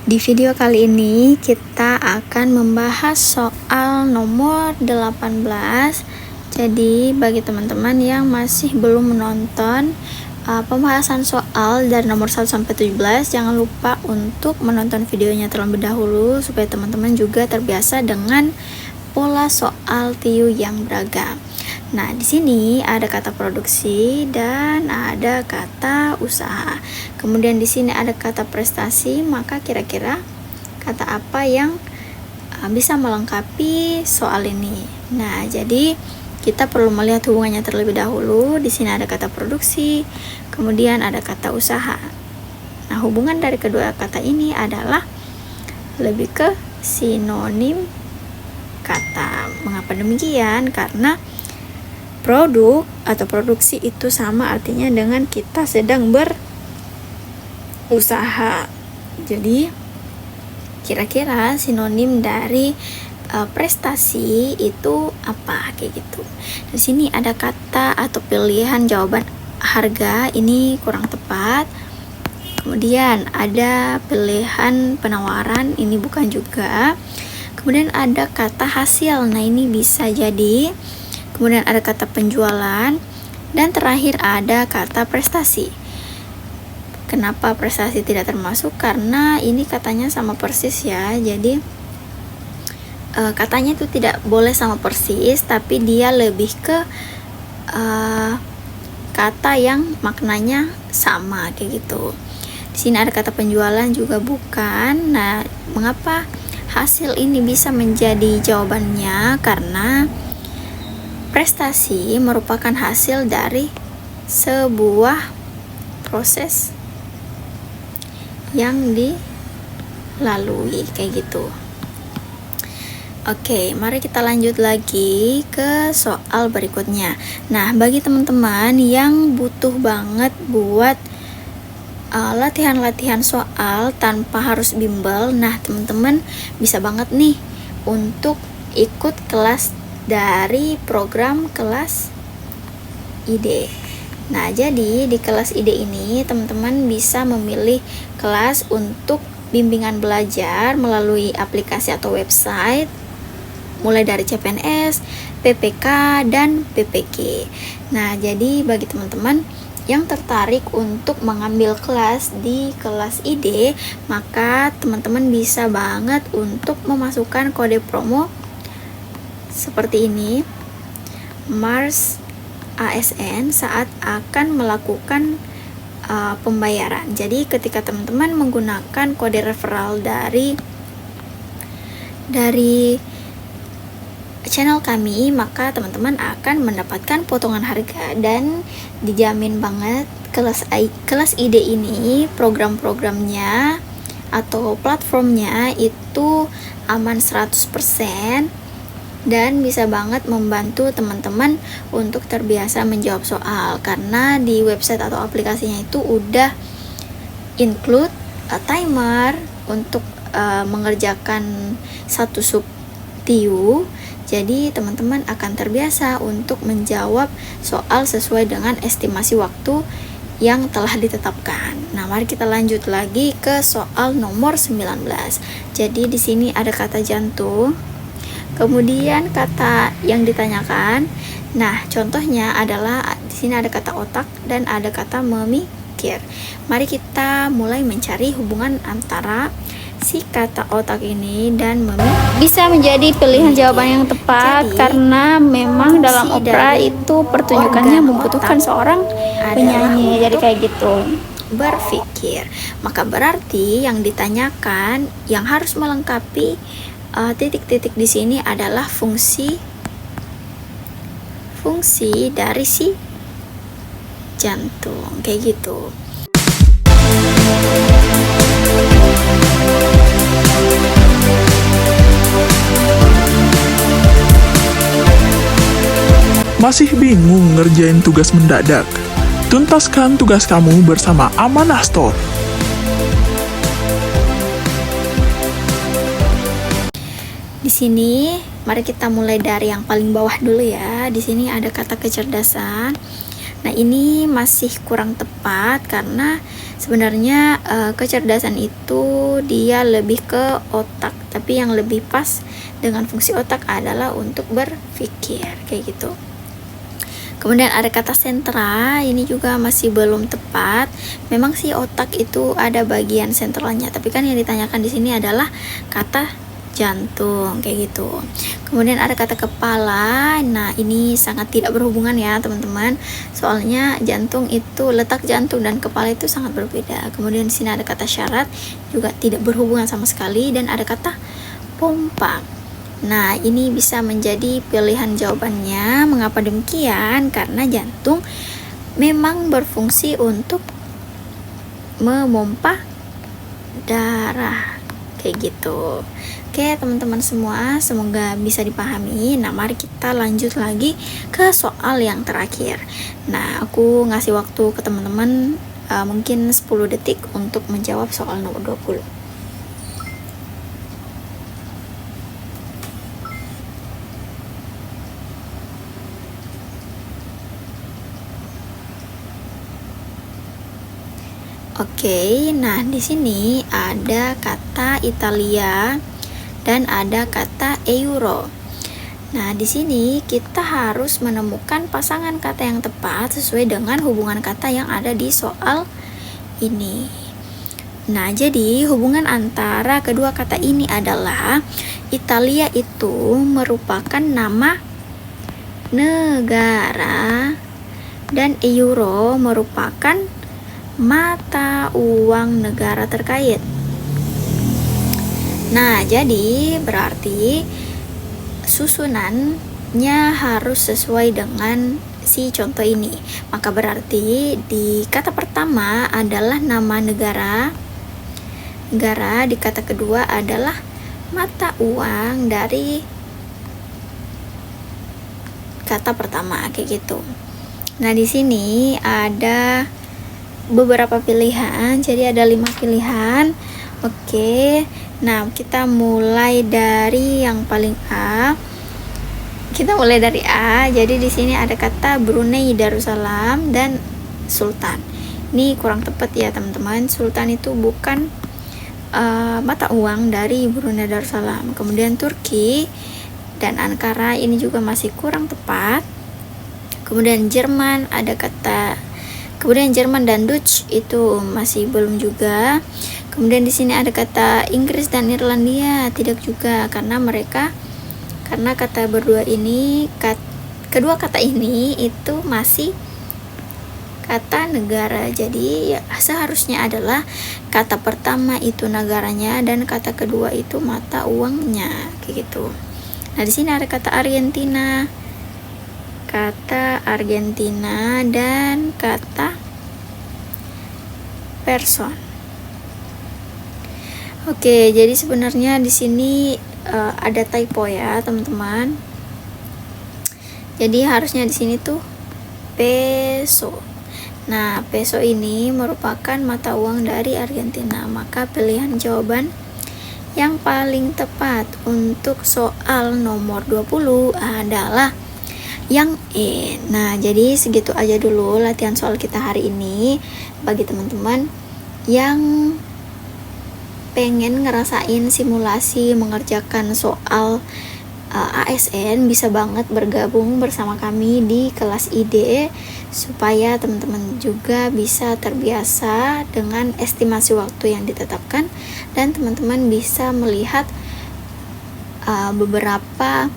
Di video kali ini kita akan membahas soal nomor 18. Jadi bagi teman-teman yang masih belum menonton pembahasan soal dari nomor 1 sampai 17, jangan lupa untuk menonton videonya terlebih dahulu supaya teman-teman juga terbiasa dengan pola soal TIU yang beragam. Nah, di sini ada kata produksi dan ada kata usaha. Kemudian di sini ada kata prestasi, maka kira-kira kata apa yang bisa melengkapi soal ini? Nah, jadi kita perlu melihat hubungannya terlebih dahulu. Di sini ada kata produksi, kemudian ada kata usaha. Nah, hubungan dari kedua kata ini adalah lebih ke sinonim kata. Mengapa demikian? Karena produk atau produksi itu sama artinya dengan kita sedang berusaha. Jadi kira-kira sinonim dari prestasi itu apa, kayak gitu. Di sini ada kata atau pilihan jawaban harga, ini kurang tepat. Kemudian ada pilihan penawaran, ini bukan juga. Kemudian ada kata hasil, nah ini bisa jadi. Kemudian ada kata penjualan, dan terakhir ada kata prestasi. Kenapa prestasi tidak termasuk? Karena ini katanya sama persis ya, jadi katanya itu tidak boleh sama persis, tapi dia lebih ke kata yang maknanya sama, kayak gitu. Di sini ada kata penjualan juga bukan. Nah, mengapa hasil ini bisa menjadi jawabannya? Karena prestasi merupakan hasil dari sebuah proses yang dilalui, kayak gitu. Oke, mari kita lanjut lagi ke soal berikutnya. Nah, bagi teman-teman yang butuh banget buat latihan-latihan soal tanpa harus bimbel, nah teman-teman bisa banget nih untuk ikut kelas dari program kelas ide. Nah, jadi di kelas ide ini teman-teman bisa memilih kelas untuk bimbingan belajar melalui aplikasi atau website mulai dari CPNS, PPK, dan PPG. Nah, jadi bagi teman-teman yang tertarik untuk mengambil kelas di kelas ide, maka teman-teman bisa banget untuk memasukkan kode promo seperti ini, Mars ASN, saat akan melakukan pembayaran. Jadi ketika teman-teman menggunakan kode referral dari channel kami, maka teman-teman akan mendapatkan potongan harga, dan dijamin banget kelas ide ini program-programnya atau platformnya itu aman 100%, dan bisa banget membantu teman-teman untuk terbiasa menjawab soal, karena di website atau aplikasinya itu udah include timer untuk mengerjakan satu sub TIU. Jadi teman-teman akan terbiasa untuk menjawab soal sesuai dengan estimasi waktu yang telah ditetapkan. Nah, mari kita lanjut lagi ke soal nomor 19. Jadi di sini ada kata jantung. Kemudian kata yang ditanyakan, nah contohnya adalah di sini ada kata otak dan ada kata memikir. Mari kita mulai mencari hubungan antara si kata otak ini dan memikir. Bisa menjadi pilihan jawaban yang tepat. Jadi, karena memang dalam opera itu pertunjukannya membutuhkan seorang penyanyi. Jadi kayak gitu. Berpikir, maka berarti yang ditanyakan yang harus melengkapi titik-titik di sini adalah fungsi dari si jantung, kayak gitu. Masih bingung ngerjain tugas mendadak? Tuntaskan tugas kamu bersama Amanah Store. Di sini mari kita mulai dari yang paling bawah dulu ya. Di sini ada kata kecerdasan. Nah, ini masih kurang tepat karena Sebenarnya kecerdasan itu dia lebih ke otak, tapi yang lebih pas dengan fungsi otak adalah untuk berpikir, kayak gitu. Kemudian ada kata sentra, ini juga masih belum tepat. Memang sih otak itu ada bagian sentralnya, tapi kan yang ditanyakan di sini adalah kata jantung, kayak gitu. Kemudian ada kata kepala. Nah, ini sangat tidak berhubungan ya, teman-teman. Soalnya jantung itu, letak jantung dan kepala itu sangat berbeda. Kemudian di sini ada kata syarat, juga tidak berhubungan sama sekali, dan ada kata pompa. Nah, ini bisa menjadi pilihan jawabannya. Mengapa demikian? Karena jantung memang berfungsi untuk memompa darah, kayak gitu. Oke, teman-teman semua, semoga bisa dipahami. Nah, mari kita lanjut lagi ke soal yang terakhir. Nah, aku ngasih waktu ke teman-teman mungkin 10 detik untuk menjawab soal nomor 20. Oke, nah di sini ada kata Italia dan ada kata euro. Nah, di sini kita harus menemukan pasangan kata yang tepat sesuai dengan hubungan kata yang ada di soal ini. Nah, jadi hubungan antara kedua kata ini adalah Italia itu merupakan nama negara dan euro merupakan mata uang negara terkait. Nah, jadi berarti susunannya harus sesuai dengan si contoh ini. Maka berarti di kata pertama adalah nama negara, di kata kedua adalah mata uang dari kata pertama, kayak gitu. Nah, di sini ada beberapa pilihan, jadi ada 5 pilihan. Oke, nah kita mulai dari yang paling A. Jadi di sini ada kata Brunei Darussalam dan Sultan. Ini kurang tepat ya, teman-teman. Sultan itu bukan mata uang dari Brunei Darussalam. Kemudian Turki dan Ankara, ini juga masih kurang tepat. Kemudian Jerman dan Dutch itu masih belum juga. Kemudian di sini ada kata Inggris dan Irlandia, tidak juga, karena kata berdua ini, kedua kata ini itu masih kata negara. Jadi ya, seharusnya adalah kata pertama itu negaranya dan kata kedua itu mata uangnya, kayak gitu. Nah, di sini ada kata Argentina dan kata person. Oke, jadi sebenarnya di sini ada typo ya, teman-teman. Jadi harusnya di sini tuh peso. Nah, peso ini merupakan mata uang dari Argentina. Maka pilihan jawaban yang paling tepat untuk soal nomor 20 adalah yang E. Nah, jadi segitu aja dulu latihan soal kita hari ini. Bagi teman-teman yang pengen ngerasain simulasi mengerjakan soal ASN, bisa banget bergabung bersama kami di kelas ID supaya teman-teman juga bisa terbiasa dengan estimasi waktu yang ditetapkan dan teman-teman bisa melihat beberapa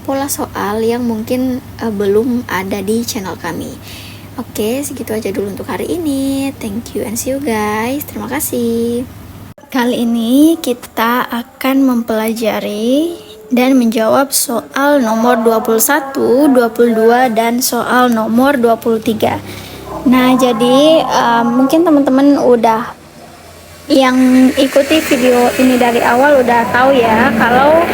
pola soal yang mungkin belum ada di channel kami. Oke, segitu aja dulu untuk hari ini. Thank you and see you guys. Terima kasih. Kali ini kita akan mempelajari dan menjawab soal nomor 21, 22, dan soal nomor 23. Nah, jadi mungkin teman-teman udah yang ikuti video ini dari awal udah tahu ya kalau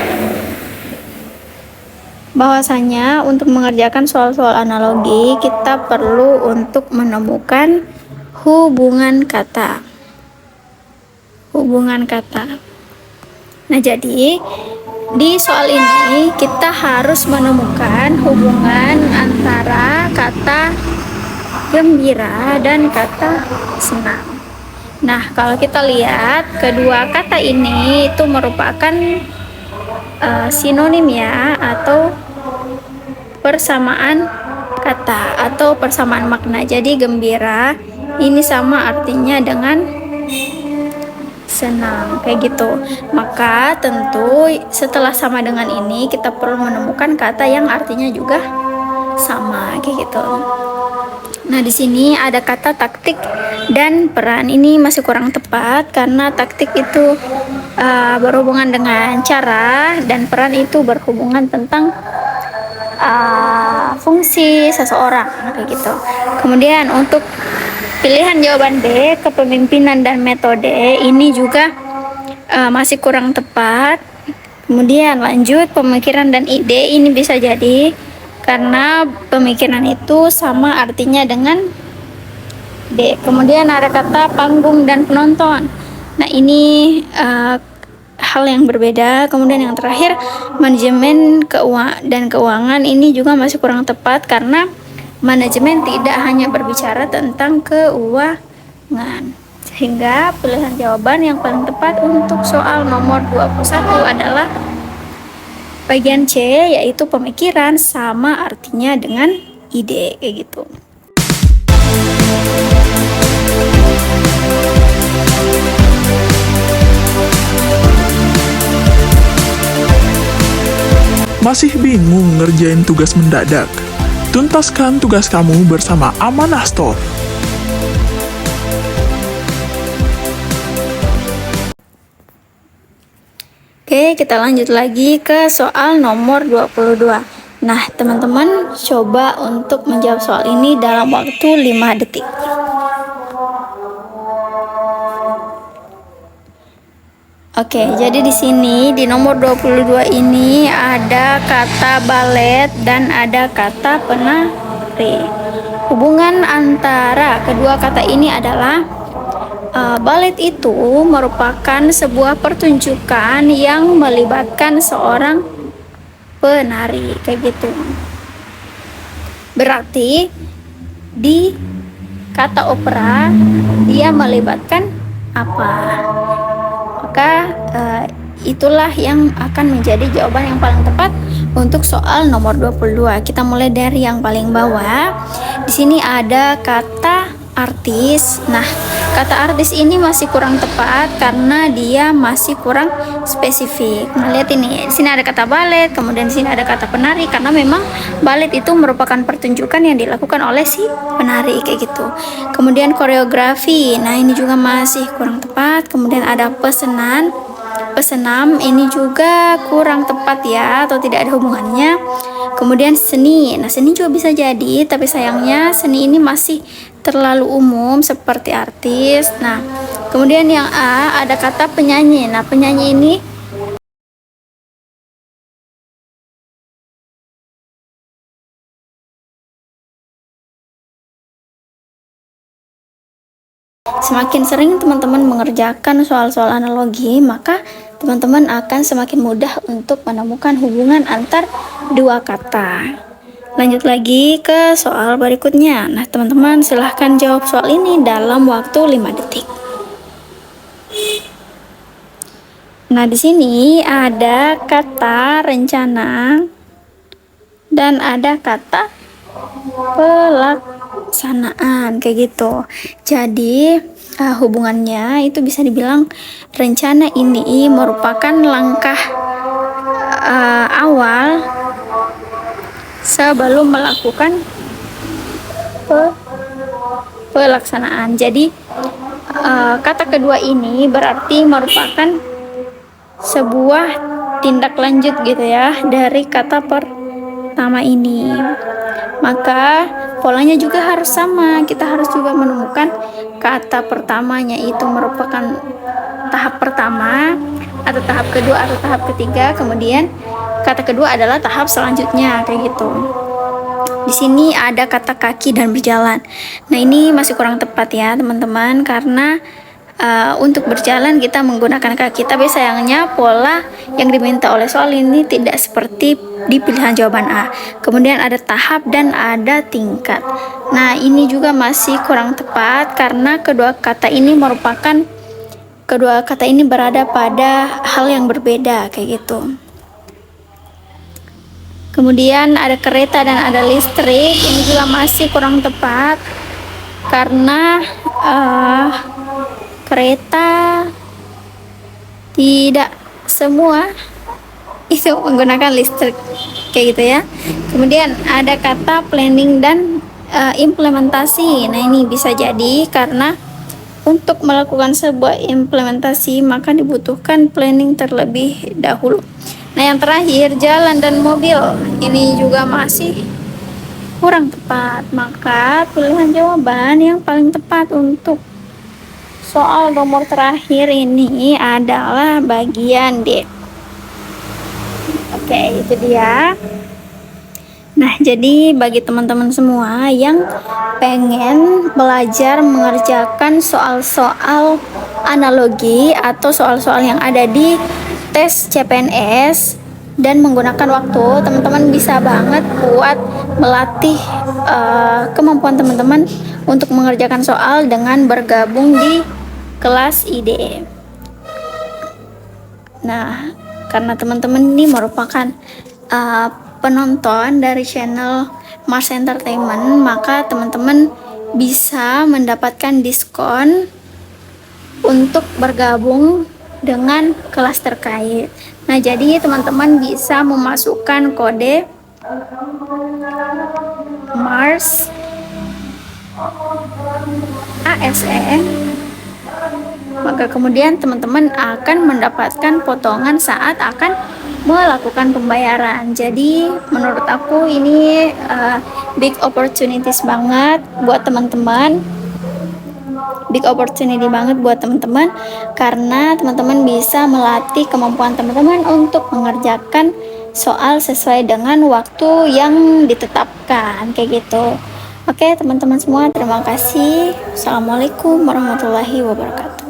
bahwasanya untuk mengerjakan soal-soal analogi kita perlu untuk menemukan hubungan kata. Nah, jadi di soal ini kita harus menemukan hubungan antara kata gembira dan kata senang. Nah, kalau kita lihat kedua kata ini itu merupakan sinonim ya, atau persamaan kata atau persamaan makna. Jadi gembira ini sama artinya dengan senang, kayak gitu. Maka tentu setelah sama dengan ini kita perlu menemukan kata yang artinya juga sama, kayak gitu. Nah, di sini ada kata taktik dan peran. Ini masih kurang tepat karena taktik itu berhubungan dengan cara dan peran itu berhubungan tentang fungsi seseorang, kayak gitu. Kemudian untuk pilihan jawaban B, kepemimpinan dan metode, ini juga masih kurang tepat. Kemudian lanjut, pemikiran dan ide, ini bisa jadi karena pemikiran itu sama artinya dengan D. Kemudian ada kata panggung dan penonton. Nah, ini hal yang berbeda. Kemudian yang terakhir, manajemen dan keuangan, ini juga masih kurang tepat karena manajemen tidak hanya berbicara tentang keuangan. Sehingga pilihan jawaban yang paling tepat untuk soal nomor 21 adalah bagian C, yaitu pemikiran sama artinya dengan ide, kayak gitu. Masih bingung ngerjain tugas mendadak? Tuntaskan tugas kamu bersama Amanah Store. Oke, kita lanjut lagi ke soal nomor 22. Nah, teman-teman coba untuk menjawab soal ini dalam waktu 5 detik. Oke, jadi di sini di nomor 22 ini ada kata balet dan ada kata penari. Hubungan antara kedua kata ini adalah balet itu merupakan sebuah pertunjukan yang melibatkan seorang penari, kayak gitu. Berarti di kata opera dia melibatkan apa? Maka itulah yang akan menjadi jawaban yang paling tepat untuk soal nomor 22. Kita mulai dari yang paling bawah. Di sini ada kata artis. Nah, kata artis ini masih kurang tepat karena dia masih kurang spesifik. Nah, lihat ini. Di sini ada kata balet, kemudian di sini ada kata penari karena memang balet itu merupakan pertunjukan yang dilakukan oleh si penari, kayak gitu. Kemudian koreografi. Nah, ini juga masih kurang tepat. Kemudian ada pesenam, ini juga kurang tepat ya, atau tidak ada hubungannya. Kemudian seni. Nah, seni juga bisa jadi, tapi sayangnya seni ini masih terlalu umum seperti artis. Nah, kemudian yang A ada kata penyanyi. Nah, penyanyi ini semakin sering teman-teman mengerjakan soal-soal analogi, maka teman-teman akan semakin mudah untuk menemukan hubungan antar dua kata. Lanjut lagi ke soal berikutnya. Nah, teman-teman silahkan jawab soal ini dalam waktu 5 detik. Nah, di sini ada kata rencana dan ada kata pelaksanaan, kayak gitu. Jadi hubungannya itu bisa dibilang rencana ini merupakan langkah awal sebelum melakukan pelaksanaan. Jadi kata kedua ini berarti merupakan sebuah tindak lanjut gitu ya dari kata pertama ini. Maka polanya juga harus sama. Kita harus juga menemukan kata pertamanya itu merupakan tahap pertama atau tahap kedua atau tahap ketiga, kemudian kata kedua adalah tahap selanjutnya, kayak gitu. Di sini ada kata kaki dan berjalan. Nah, ini masih kurang tepat ya teman-teman, karena untuk berjalan kita menggunakan kaki. Tapi sayangnya pola yang diminta oleh soal ini tidak seperti di pilihan jawaban A. Kemudian ada tahap dan ada tingkat. Nah, ini juga masih kurang tepat karena kedua kata ini berada pada hal yang berbeda kayak gitu. Kemudian ada kereta dan ada listrik, ini juga masih kurang tepat karena kereta tidak semua itu menggunakan listrik kayak gitu ya. Kemudian ada kata planning dan implementasi. Nah, ini bisa jadi karena untuk melakukan sebuah implementasi maka dibutuhkan planning terlebih dahulu. Nah, yang terakhir jalan dan mobil, ini juga masih kurang tepat. Maka pilihan jawaban yang paling tepat untuk soal nomor terakhir ini adalah bagian D. Oke, itu dia. Nah, jadi bagi teman-teman semua yang pengen belajar mengerjakan soal-soal analogi atau soal-soal yang ada di tes CPNS dan menggunakan waktu, teman-teman bisa banget buat melatih kemampuan teman-teman untuk mengerjakan soal dengan bergabung di kelas IDE. Nah, karena teman-teman ini merupakan penonton dari channel Mars Entertainment, maka teman-teman bisa mendapatkan diskon untuk bergabung dengan kelas terkait. Nah, jadi teman-teman bisa memasukkan kode Mars ASN, maka kemudian teman-teman akan mendapatkan potongan saat akan melakukan pembayaran. Jadi menurut aku ini big opportunities banget buat teman-teman. Big opportunity banget buat teman-teman karena teman-teman bisa melatih kemampuan teman-teman untuk mengerjakan soal sesuai dengan waktu yang ditetapkan kayak gitu. Oke, teman-teman semua, terima kasih. Assalamualaikum warahmatullahi wabarakatuh.